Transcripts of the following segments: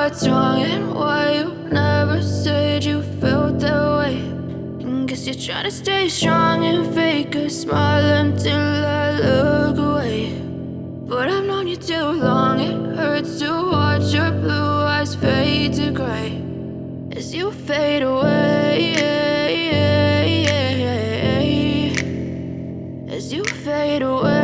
what's wrong and why you never said you felt that way. And guess you're trying to stay strong and fake a smile until I look away. But I've known you too long, it hurts to watch your blue eyes fade to gray as you fade away, as you fade away.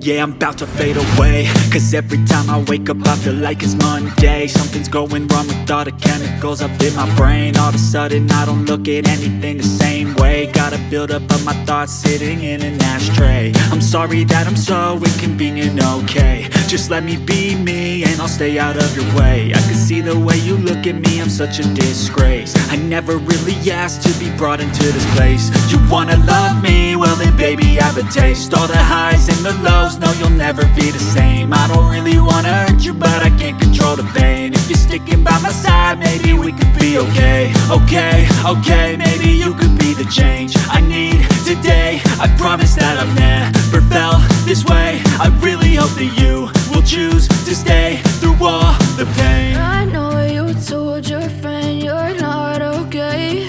Yeah, I'm about to fade away, cause every time I wake up I feel like it's Monday. Something's going wrong with all the chemicals up in my brain. All of a sudden I don't look at anything the same way. Gotta build up of my thoughts sitting in an ashtray. I'm sorry that I'm so inconvenient, okay. Just let me be me and I'll stay out of your way. I can see the way you look at me, I'm such a disgrace. I never really asked to be brought into this place. You wanna love me? Well then baby I have a taste. All the highs and the lows, no you'll never be the same. I don't really wanna hurt you but I can't control the pain. If you're sticking by my side maybe we could be okay. Okay, maybe you could be the change I need today. I promise that I've never felt this way. I really hope that you will choose to stay through all the pain. I know you told your friend you're not okay,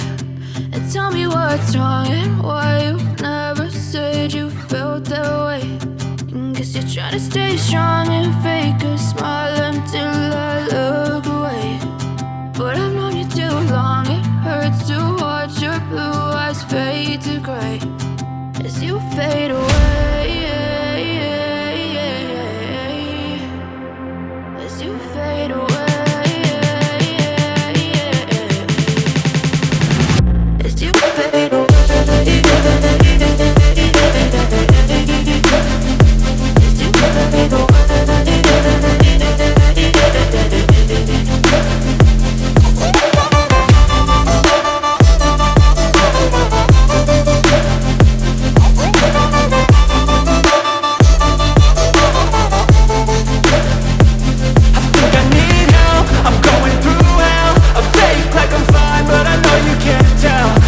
and tell me what's wrong and why you never said you felt that way. And guess you're trying to stay strong and fake a smile until I look away. But I've known you too long, it hurts to watch your blue eyes fade to gray as you fade away, as you fade away, as you fade away.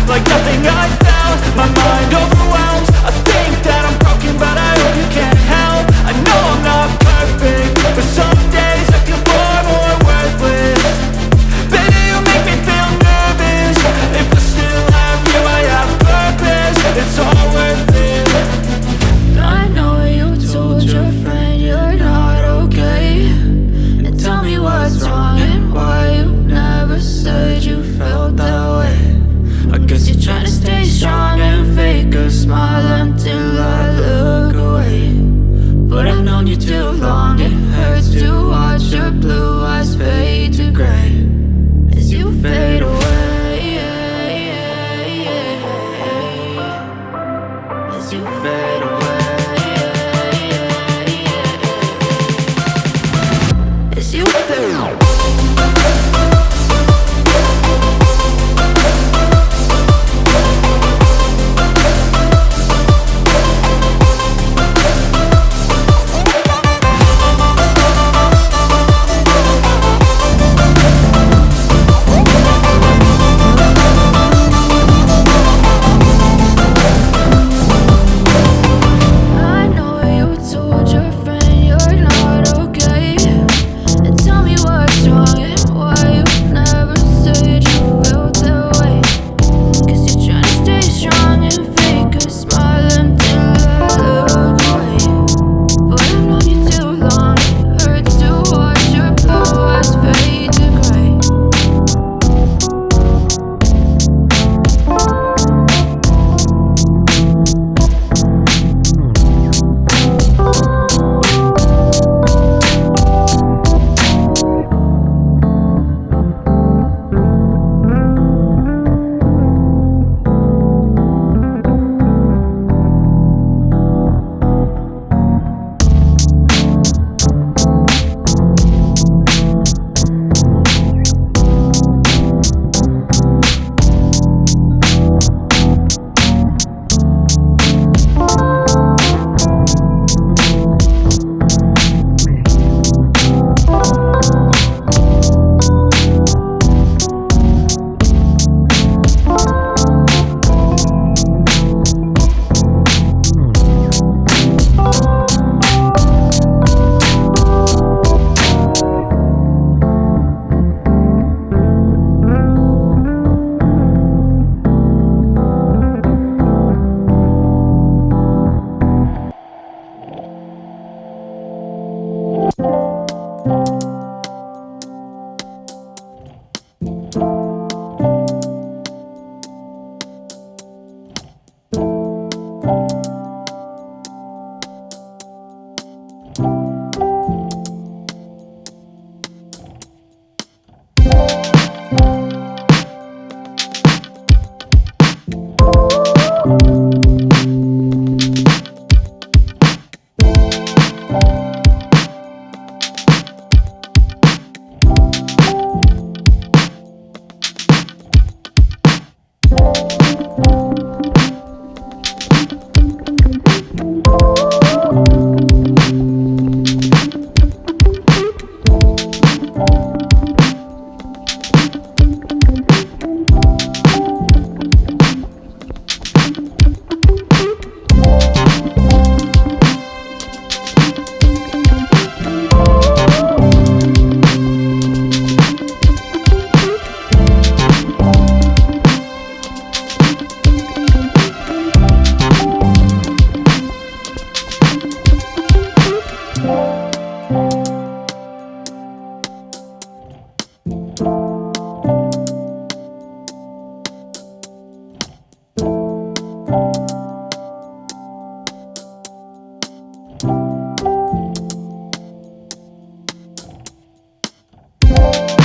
Like nothing I felt, my mind overwhelmed. I think that I'm broken but I hope you can't help. I know I'm not perfect, but some days I feel far more worthless. Baby, you make me feel nervous. If I still have you, I have purpose. It's all worth it. I know you told your friend you're not okay, and tell me what's wrong and why you never said you felt that way. I guess you're trying to stay strong and fake a smile until I look away. But I've known you too long, it hurts to watch your blue eyes fade to gray as you fade away, as you fade away, as you fade away. Why you you.